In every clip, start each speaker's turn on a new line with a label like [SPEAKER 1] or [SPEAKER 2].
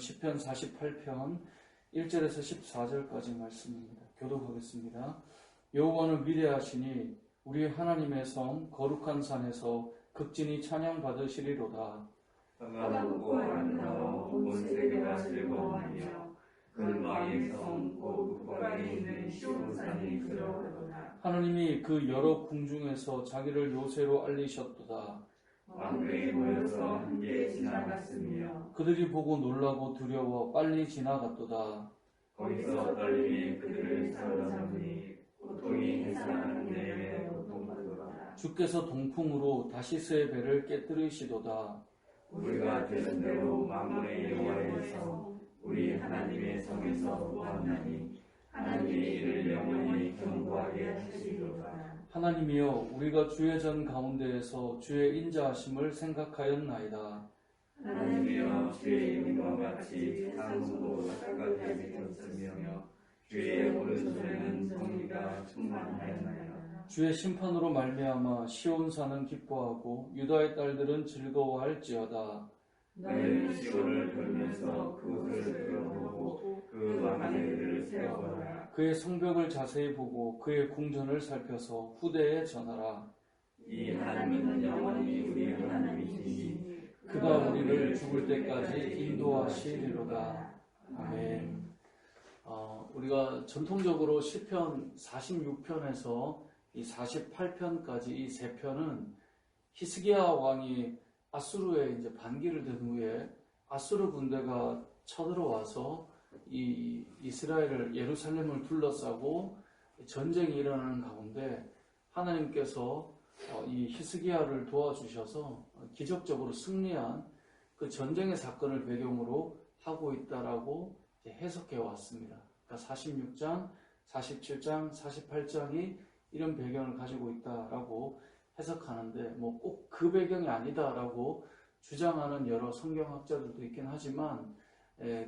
[SPEAKER 1] 시편 48편 1절에서 14절까지 말씀입니다. 교독하겠습니다. 여호와는 위대하시니 우리 하나님의 성 거룩한 산에서 극진히 찬양받으시리로다.
[SPEAKER 2] 강하고 아름다워 온 세계가 즐거워하며 큰 왕의 성 곧 북방에 있는 시온산이 그러하도다.
[SPEAKER 1] 하나님이 그 여러 궁중에서 자기를 요새로 알리셨도다.
[SPEAKER 2] 왕들이 모여서 함께 지나갔으며
[SPEAKER 1] 그들이 보고 놀라고 두려워 빨리 지나갔도다.
[SPEAKER 2] 거기서 떨림이 그들을 사로잡으니 고통이 해산하는 내에 고통받도다.
[SPEAKER 1] 주께서 동풍으로 다시스의 배를 깨뜨리시도다.
[SPEAKER 2] 우리가 되는 대로 만군의 여호와의 성 우리 하나님의 성에서 보았나니 하나님이 이를 영원히 견고하게 하시리로다.
[SPEAKER 1] 하나님이여 우리가 주의 전 가운데에서 주의 인자하심을 생각하였나이다.
[SPEAKER 2] 하나님이여 주의 이름과 같이 상수도 바깥에 지켰으며 주의 오른손에는 정의가 충만하였나이다.
[SPEAKER 1] 주의 심판으로 말미암아 시온산은 기뻐하고 유다의 딸들은 즐거워할지어다.
[SPEAKER 2] 너희는 시온을 돌면서 그곳을 둘러보고 그 왕들을 세워보라.
[SPEAKER 1] 그의 성벽을 자세히 보고 그의 궁전을 살펴서 후대에 전하라.
[SPEAKER 2] 이 하나님은 영원히 우리 하나님이시니
[SPEAKER 1] 그가 우리를 죽을 때까지 인도하시리로다. 아멘. 우리가 전통적으로 시편 46편에서 이 48편까지 이 세 편은 히스기야 왕이 아수르에 이제 반기를 든 후에 아수르 군대가 쳐들어와서 이 이스라엘을 예루살렘을 둘러싸고 전쟁이 일어나는 가운데 하나님께서 이 히스기야를 도와주셔서 기적적으로 승리한 그 전쟁의 사건을 배경으로 하고 있다라고 해석해 왔습니다. 그러니까 46장, 47장, 48장이 이런 배경을 가지고 있다라고 해석하는데 뭐 꼭 그 배경이 아니다라고 주장하는 여러 성경학자들도 있긴 하지만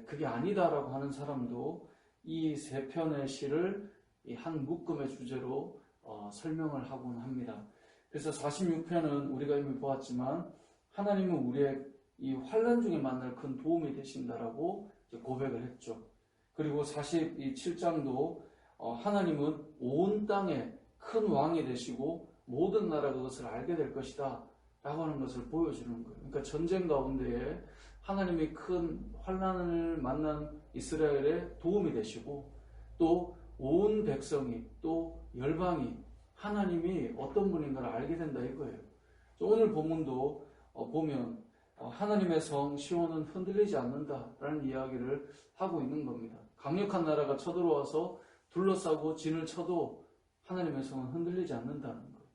[SPEAKER 1] 그게 아니다라고 하는 사람도 이 세 편의 시를 한 묶음의 주제로 설명을 하곤 합니다. 그래서 46편은 우리가 이미 보았지만 하나님은 우리의 이 환난 중에 만날 큰 도움이 되신다라고 고백을 했죠. 그리고 47장도 하나님은 온 땅에 큰 왕이 되시고 모든 나라 그것을 알게 될 것이다 라고 하는 것을 보여주는 거예요. 그러니까 전쟁 가운데에 하나님이 큰 환난을 만난 이스라엘에 도움이 되시고 또 온 백성이 또 열방이 하나님이 어떤 분인가를 알게 된다 이거예요. 오늘 본문도 보면 하나님의 성 시온은 흔들리지 않는다라는 이야기를 하고 있는 겁니다. 강력한 나라가 쳐들어와서 둘러싸고 진을 쳐도 하나님의 성은 흔들리지 않는다는 거예요.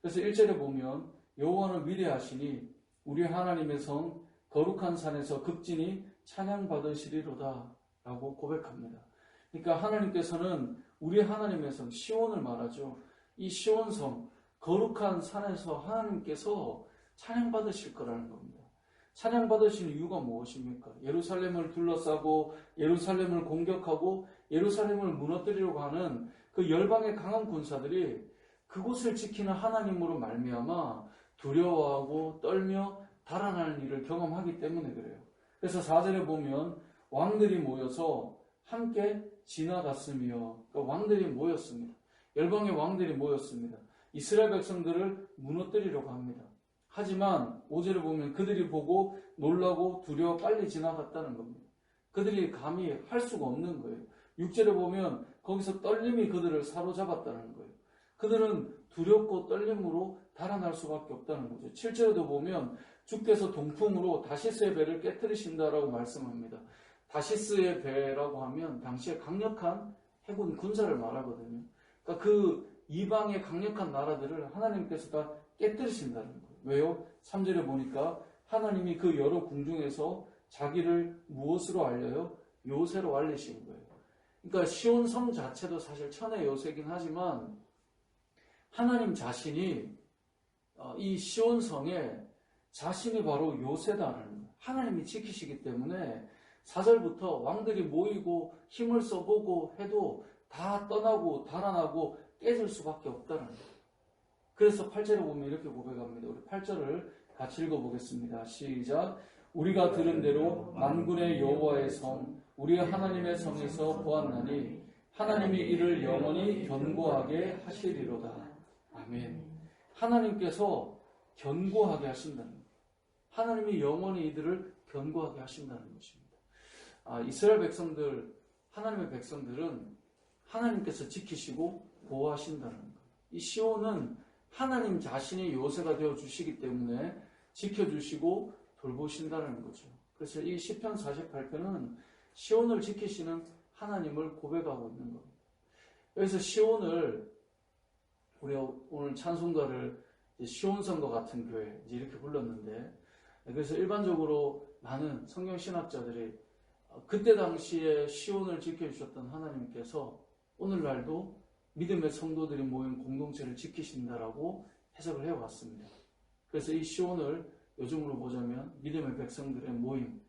[SPEAKER 1] 그래서 1절에 보면 여호와는 위대하시니 우리 하나님의 성 거룩한 산에서 극진히 찬양받으시리로다 라고 고백합니다. 그러니까 하나님께서는 우리 하나님의 성 시온을 말하죠. 이 시온성 거룩한 산에서 하나님께서 찬양받으실 거라는 겁니다. 찬양받으시는 이유가 무엇입니까? 예루살렘을 둘러싸고 예루살렘을 공격하고 예루살렘을 무너뜨리려고 하는 그 열방의 강한 군사들이 그곳을 지키는 하나님으로 말미암아 두려워하고 떨며 달아나는 일을 경험하기 때문에 그래요. 그래서 4절에 보면 왕들이 모여서 함께 지나갔으며 그러니까 왕들이 모였습니다. 열방의 왕들이 모였습니다. 이스라엘 백성들을 무너뜨리려고 합니다. 하지만 5절에 보면 그들이 보고 놀라고 두려워 빨리 지나갔다는 겁니다. 그들이 감히 할 수가 없는 거예요. 6절에 보면 거기서 떨림이 그들을 사로잡았다는 거예요. 그들은 두렵고 떨림으로 달아날 수밖에 없다는 거죠. 7절에도 보면 주께서 동풍으로 다시스의 배를 깨뜨리신다라고 말씀합니다. 다시스의 배라고 하면 당시에 강력한 해군 군사를 말하거든요. 그러니까 그 이방의 강력한 나라들을 하나님께서 다 깨뜨리신다는 거예요. 왜요? 3절에 보니까 하나님이 그 여러 궁중에서 자기를 무엇으로 알려요? 요새로 알리신 거예요. 그러니까 시온성 자체도 사실 천의 요새이긴 하지만 하나님 자신이 이 시온성에 자신이 바로 요새다라는 거예요. 하나님이 지키시기 때문에 4절부터 왕들이 모이고 힘을 써보고 해도 다 떠나고 달아나고 깨질 수밖에 없다는 거예요. 그래서 8절에 보면 이렇게 고백합니다. 우리 8절을 같이 읽어보겠습니다. 시작. 우리가 들은 대로 만군의 여호와의 성 우리 하나님의 성에서 보았나니 하나님이 이를 영원히 견고하게 하시리로다. 아멘. 하나님께서 견고하게 하신다는 거예요. 하나님이 영원히 이들을 견고하게 하신다는 것입니다. 이스라엘 백성들, 하나님의 백성들은 하나님께서 지키시고 보호하신다는 거예요. 이 시온은 하나님 자신이 요새가 되어 주시기 때문에 지켜주시고 돌보신다는 거죠. 그래서 이 시편 48편은 시온을 지키시는 하나님을 고백하고 있는 겁니다. 여기서 시온을 우리가 오늘 찬송가를 시온성과 같은 교회 이렇게 불렀는데, 그래서 일반적으로 많은 성경 신학자들이 그때 당시에 시온을 지켜주셨던 하나님께서 오늘날도 믿음의 성도들이 모인 공동체를 지키신다라고 해석을 해왔습니다. 그래서 이 시온을 요즘으로 보자면 믿음의 백성들의 모임,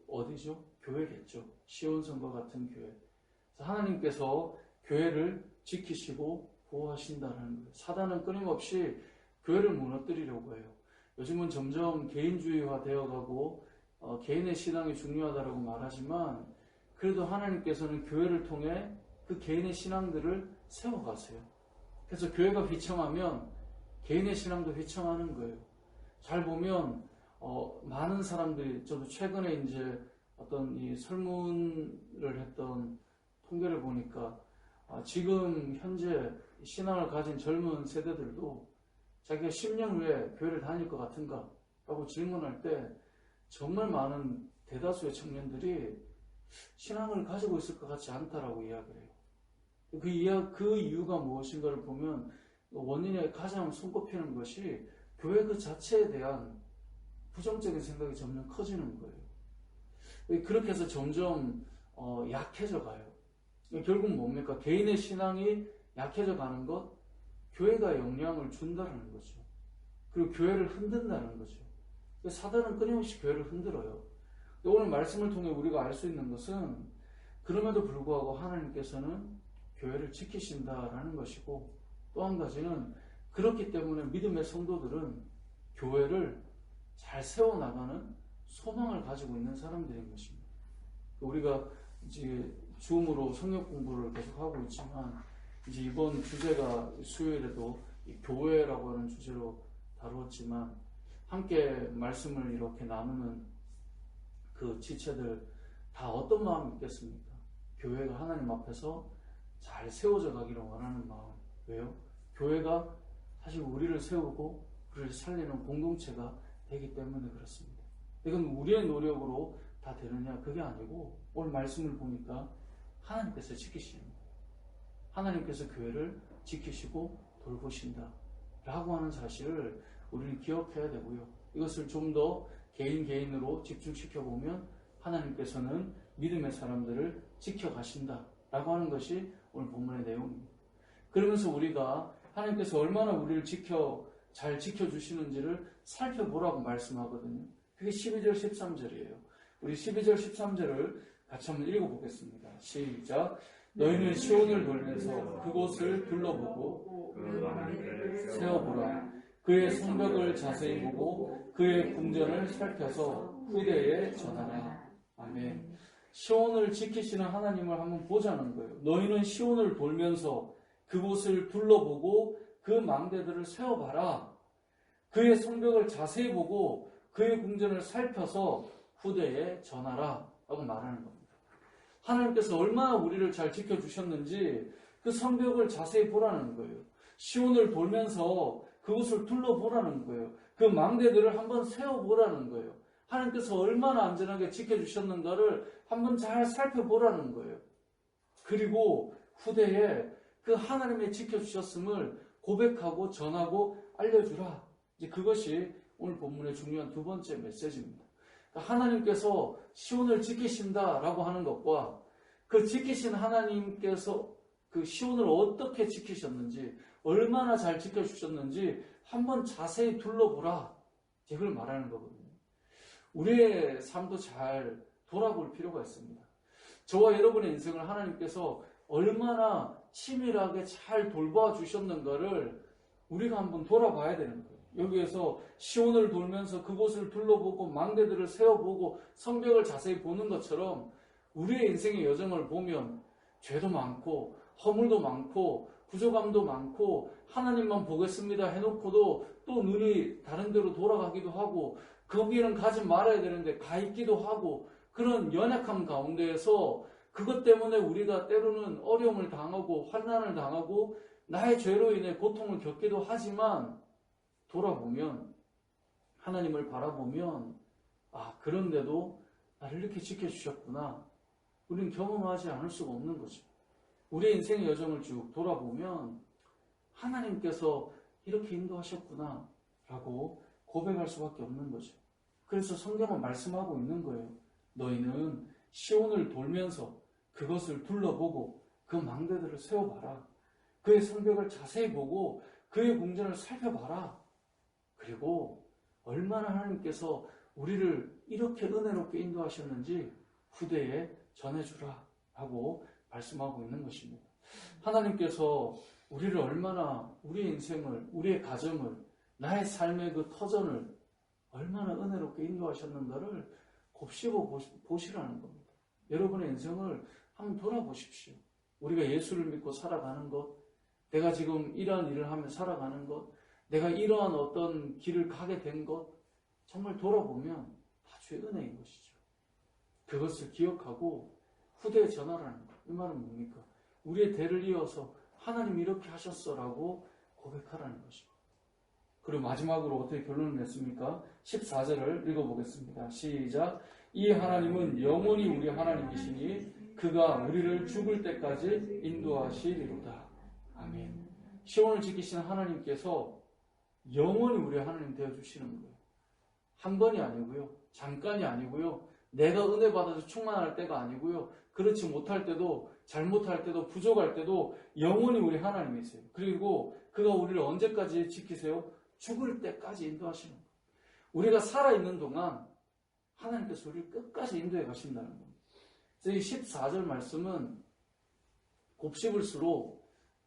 [SPEAKER 1] 어디죠? 교회겠죠. 시온성과 같은 교회. 그래서 하나님께서 교회를 지키시고 보호하신다는 거예요. 사단은 끊임없이 교회를 무너뜨리려고 해요. 요즘은 점점 개인주의화 되어가고 개인의 신앙이 중요하다고 말하지만, 그래도 하나님께서는 교회를 통해 그 개인의 신앙들을 세워가세요. 그래서 교회가 휘청하면 개인의 신앙도 휘청하는 거예요. 잘 보면 많은 사람들이, 저도 최근에 이제 어떤 이 설문을 했던 통계를 보니까 지금 현재 신앙을 가진 젊은 세대들도 자기가 10년 후에 교회를 다닐 것 같은가? 라고 질문할 때 정말 많은 대다수의 청년들이 신앙을 가지고 있을 것 같지 않다라고 이야기를 해요. 그 이유가 무엇인가를 보면 원인에 가장 손꼽히는 것이 교회 그 자체에 대한 부정적인 생각이 점점 커지는 거예요. 그렇게 해서 점점 약해져 가요. 결국 뭡니까? 개인의 신앙이 약해져 가는 것, 교회가 영향을 준다는 거죠. 그리고 교회를 흔든다는 거죠. 사단은 끊임없이 교회를 흔들어요. 오늘 말씀을 통해 우리가 알 수 있는 것은 그럼에도 불구하고 하나님께서는 교회를 지키신다라는 것이고, 또 한 가지는 그렇기 때문에 믿음의 성도들은 교회를 잘 세워나가는 소망을 가지고 있는 사람들인 것입니다. 우리가 이제 줌으로 성경 공부를 계속하고 있지만, 이제 이번 주제가 수요일에도 이 교회라고 하는 주제로 다루었지만, 함께 말씀을 이렇게 나누는 그 지체들 다 어떤 마음이 있겠습니까? 교회가 하나님 앞에서 잘 세워져 가기를 원하는 마음. 왜요? 교회가 사실 우리를 세우고 우리를 살리는 공동체가 되기 때문에 그렇습니다. 이건 우리의 노력으로 다 되느냐? 그게 아니고 오늘 말씀을 보니까 하나님께서 지키시는 거예요. 하나님께서 교회를 지키시고 돌보신다 라고 하는 사실을 우리는 기억해야 되고요. 이것을 좀 더 개인으로 집중시켜보면 하나님께서는 믿음의 사람들을 지켜가신다 라고 하는 것이 오늘 본문의 내용입니다. 그러면서 우리가 하나님께서 얼마나 우리를 잘 지켜주시는지를 살펴보라고 말씀하거든요. 그게 12절 13절이에요. 우리 12절 13절을 같이 한번 읽어보겠습니다. 시작. 너희는 시온을 돌면서 그곳을 둘러보고
[SPEAKER 2] 그 왕들을
[SPEAKER 1] 세어보라. 그의 성벽을 자세히 보고 그의 궁전을 살펴서 후대에 전하라. 아멘. 시온을 지키시는 하나님을 한번 보자는 거예요. 너희는 시온을 돌면서 그곳을 둘러보고 그 망대들을 세워봐라. 그의 성벽을 자세히 보고 그의 궁전을 살펴서 후대에 전하라 라고 말하는 겁니다. 하나님께서 얼마나 우리를 잘 지켜주셨는지 그 성벽을 자세히 보라는 거예요. 시온을 돌면서 그곳을 둘러보라는 거예요. 그 망대들을 한번 세워보라는 거예요. 하나님께서 얼마나 안전하게 지켜주셨는가를 한번 잘 살펴보라는 거예요. 그리고 후대에 그 하나님의 지켜주셨음을 고백하고 전하고 알려주라. 이제 그것이 오늘 본문의 중요한 두 번째 메시지입니다. 그러니까 하나님께서 시온을 지키신다라고 하는 것과 그 지키신 하나님께서 그 시온을 어떻게 지키셨는지, 얼마나 잘 지켜주셨는지 한번 자세히 둘러보라. 이걸 말하는 거거든요. 우리의 삶도 잘 돌아볼 필요가 있습니다. 저와 여러분의 인생을 하나님께서 얼마나 치밀하게 잘 돌봐 주셨는가를 우리가 한번 돌아봐야 되는 거예요. 여기에서 시온을 돌면서 그곳을 둘러보고 망대들을 세어보고 성벽을 자세히 보는 것처럼 우리의 인생의 여정을 보면 죄도 많고 허물도 많고 부족함도 많고 하나님만 보겠습니다 해놓고도 또 눈이 다른 데로 돌아가기도 하고 거기는 가지 말아야 되는데 가 있기도 하고 그런 연약함 가운데에서 그것 때문에 우리가 때로는 어려움을 당하고 환난을 당하고 나의 죄로 인해 고통을 겪기도 하지만 돌아보면 하나님을 바라보면 그런데도 나를 이렇게 지켜주셨구나. 우리는 경험하지 않을 수가 없는 거죠. 우리의 인생의 여정을 쭉 돌아보면 하나님께서 이렇게 인도하셨구나 라고 고백할 수밖에 없는 거죠. 그래서 성경은 말씀하고 있는 거예요. 너희는 시온을 돌면서 그것을 둘러보고 그 망대들을 세워봐라. 그의 성벽을 자세히 보고 그의 궁전을 살펴봐라. 그리고 얼마나 하나님께서 우리를 이렇게 은혜롭게 인도하셨는지 후대에 전해주라 하고 말씀하고 있는 것입니다. 하나님께서 우리를 얼마나 우리의 인생을, 우리의 가정을, 나의 삶의 그 터전을 얼마나 은혜롭게 인도하셨는가를 곱씹어 보시라는 겁니다. 여러분의 인생을 한번 돌아보십시오. 우리가 예수를 믿고 살아가는 것, 내가 지금 이러한 일을 하며 살아가는 것, 내가 이러한 어떤 길을 가게 된 것, 정말 돌아보면 다 주의 은혜인 것이죠. 그것을 기억하고 후대에 전하라는 것. 이 말은 뭡니까? 우리의 대를 이어서 하나님 이렇게 하셨어라고 고백하라는 것입니다. 그리고 마지막으로 어떻게 결론을 냈습니까? 14절을 읽어보겠습니다. 시작. 이 하나님은 영원히 우리 하나님이시니 그가 우리를 죽을 때까지 인도하시리로다. 아멘. 시온을 지키시는 하나님께서 영원히 우리 하나님 되어주시는 거예요. 한 번이 아니고요. 잠깐이 아니고요. 내가 은혜 받아서 충만할 때가 아니고요. 그렇지 못할 때도, 잘못할 때도, 부족할 때도 영원히 우리 하나님이세요. 그리고 그가 우리를 언제까지 지키세요? 죽을 때까지 인도하시는 거예요. 우리가 살아있는 동안 하나님께서 우리를 끝까지 인도해 가신다는 겁니다. 그래서 이 14절 말씀은 곱씹을수록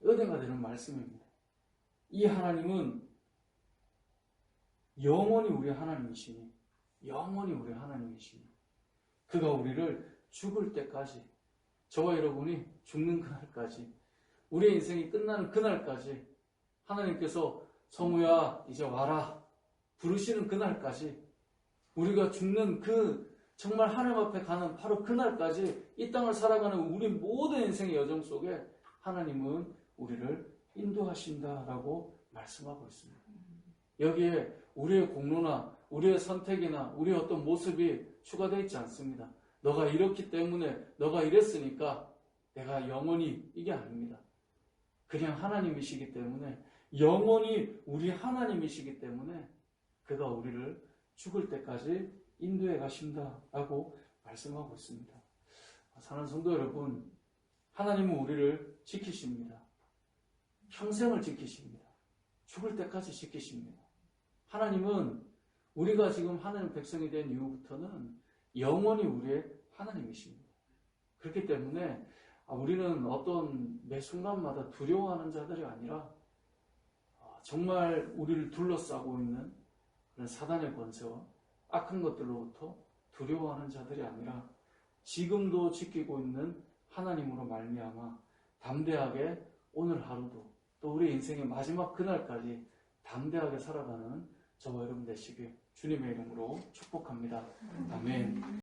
[SPEAKER 1] 은혜가 되는 말씀입니다. 이 하나님은 영원히 우리 하나님이시니, 영원히 우리 하나님이시니, 그가 우리를 죽을 때까지, 저와 여러분이 죽는 그날까지, 우리의 인생이 끝나는 그날까지 하나님께서 성우야 이제 와라 부르시는 그날까지, 우리가 죽는 그 정말 하나님 앞에 가는 바로 그날까지 이 땅을 살아가는 우리 모든 인생의 여정 속에 하나님은 우리를 인도하신다라고 말씀하고 있습니다. 여기에 우리의 공로나 우리의 선택이나 우리의 어떤 모습이 추가되어 있지 않습니다. 너가 이렇기 때문에, 너가 이랬으니까 내가 영원히, 이게 아닙니다. 그냥 하나님이시기 때문에, 영원히 우리 하나님이시기 때문에 그가 우리를 죽을 때까지 인도해 가신다라고 말씀하고 있습니다. 사랑하는 성도 여러분, 하나님은 우리를 지키십니다. 평생을 지키십니다. 죽을 때까지 지키십니다. 하나님은 우리가 지금 하나님 백성이 된 이후부터는 영원히 우리의 하나님이십니다. 그렇기 때문에 우리는 어떤 매 순간마다 두려워하는 자들이 아니라 정말 우리를 둘러싸고 있는 그런 사단의 권세와 악한 것들로부터 두려워하는 자들이 아니라 지금도 지키고 있는 하나님으로 말미암아 담대하게 오늘 하루도 또 우리 인생의 마지막 그날까지 담대하게 살아가는 저와 여러분 되시길 주님의 이름으로 축복합니다. 아멘.